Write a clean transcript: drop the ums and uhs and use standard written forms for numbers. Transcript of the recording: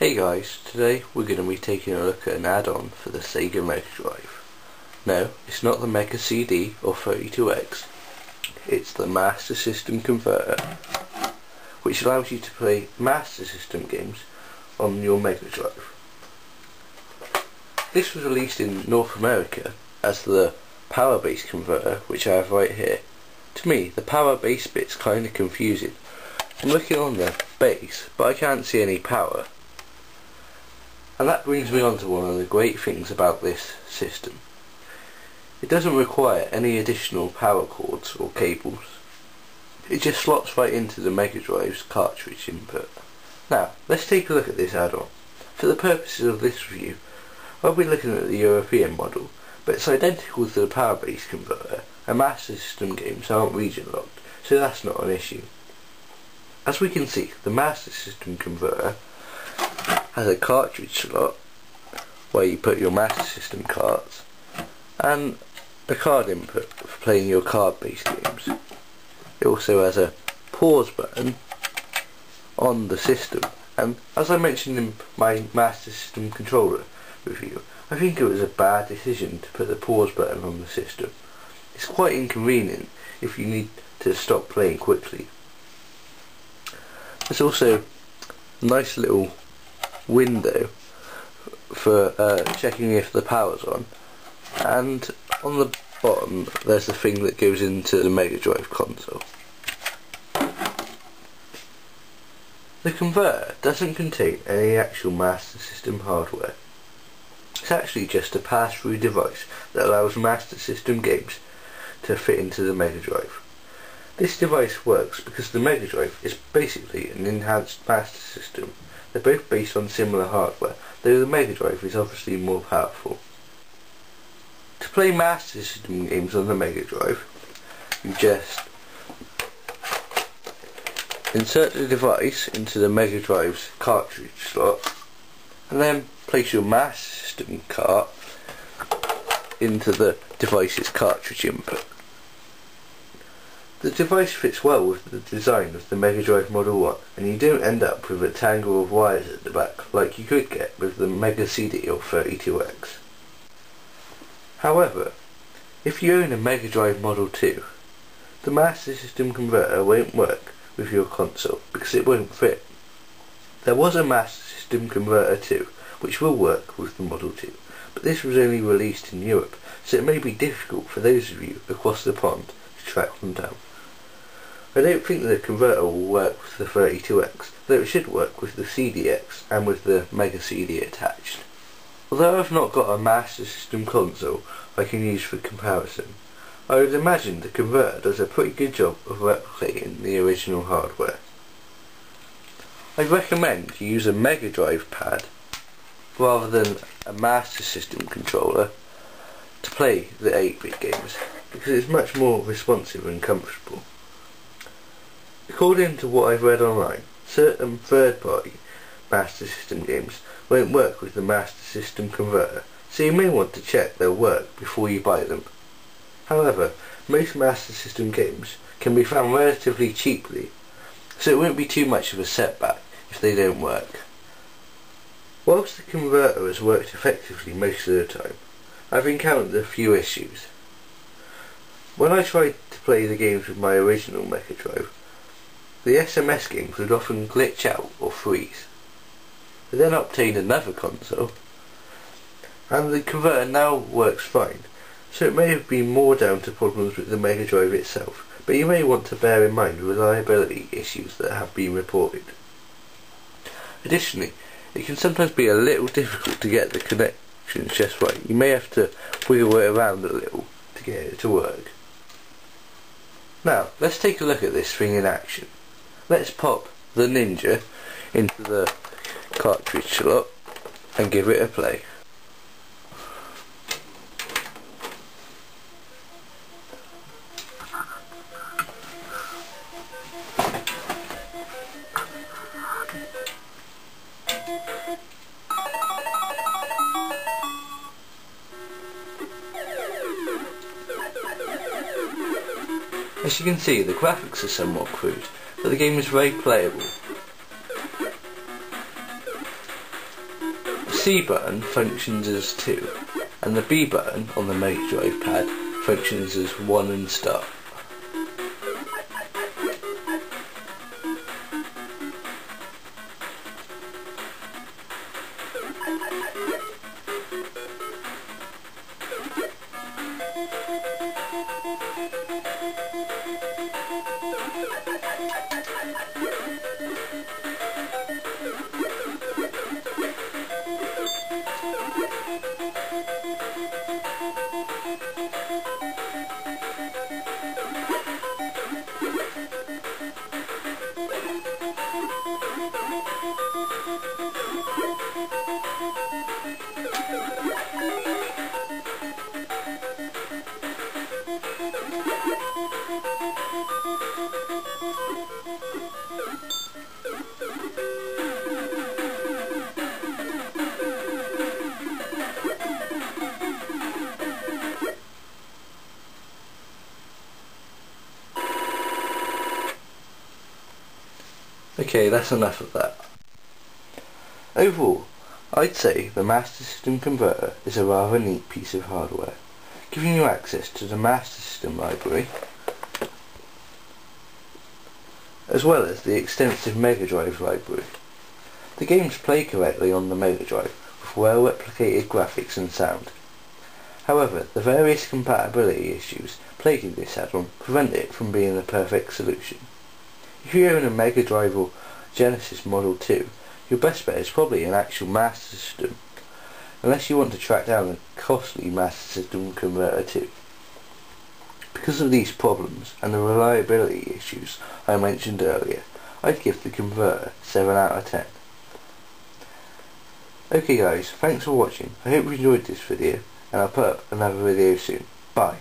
Hey guys, today we're going to be taking a look at an add-on for the Sega Mega Drive. No, it's not the Mega CD or 32X, it's the Master System converter, which allows you to play Master System games on your Mega Drive. This was released in North America as the power base converter, which I have right here. To me, the power base bit's kind of confusing. I'm looking on the base, but I can't see any power. And that brings me on to one of the great things about this system. It doesn't require any additional power cords or cables. It just slots right into the Mega Drive's cartridge input. Now, let's take a look at this add-on. For the purposes of this review, I'll be looking at the European model, but it's identical to the power base converter, and Master System games aren't region locked, so that's not an issue. As we can see, the Master System converter has a cartridge slot where you put your Master System cards and a card input for playing your card-based games. It also has a pause button on the system, and as I mentioned in my Master System controller review, I think it was a bad decision to put the pause button on the system. It's quite inconvenient if you need to stop playing quickly. There's also a nice little window for checking if the power's on, and on the bottom there's the thing that goes into the Mega Drive console. The converter doesn't contain any actual Master System hardware. It's actually just a pass-through device that allows Master System games to fit into the Mega Drive. This device works because the Mega Drive is basically an enhanced Master System. They're both based on similar hardware, though the Mega Drive is obviously more powerful. To play Master System games on the Mega Drive, you just insert the device into the Mega Drive's cartridge slot, and then place your Master System cart into the device's cartridge input. The device fits well with the design of the Mega Drive Model 1, and you don't end up with a tangle of wires at the back like you could get with the Mega CD or 32X. However, if you own a Mega Drive Model 2, the Master System converter won't work with your console because it won't fit. There was a Master System converter 2 which will work with the Model 2, but this was only released in Europe, so it may be difficult for those of you across the pond to track them down. I don't think the converter will work with the 32X, though it should work with the CDX and with the Mega CD attached. Although I've not got a Master System console I can use for comparison, I would imagine the converter does a pretty good job of replicating the original hardware. I recommend you use a Mega Drive pad rather than a Master System controller to play the 8-bit games, because it's much more responsive and comfortable. According to what I've read online, certain third-party Master System games won't work with the Master System converter, so you may want to check they'll work before you buy them. However, most Master System games can be found relatively cheaply, so it won't be too much of a setback if they don't work. Whilst the converter has worked effectively most of the time, I've encountered a few issues. When I tried to play the games with my original Mega Drive, the SMS games would often glitch out or freeze. I then obtained another console, and the converter now works fine, so it may have been more down to problems with the Mega Drive itself, but you may want to bear in mind reliability issues that have been reported. Additionally, it can sometimes be a little difficult to get the connections just right. You may have to wiggle it around a little to get it to work. Now, let's take a look at this thing in action. Let's pop the Ninja into the cartridge slot and give it a play. As you can see, the graphics are somewhat crude, but the game is very playable. C button functions as 2, and the B button on the Mega Drive pad functions as 1 and start. Okay, that's enough of that. Overall, I'd say the Master System converter is a rather neat piece of hardware, giving you access to the Master System library, as well as the extensive Mega Drive library. The games play correctly on the Mega Drive, with well replicated graphics and sound. However, the various compatibility issues plaguing this add-on prevent it from being the perfect solution. If you own a Mega Drive or Genesis Model 2, your best bet is probably an actual Master System, unless you want to track down a costly Master System converter too. Because of these problems and the reliability issues I mentioned earlier, I'd give the converter 7 out of 10. Okay guys, thanks for watching. I hope you enjoyed this video, and I'll put up another video soon. Bye.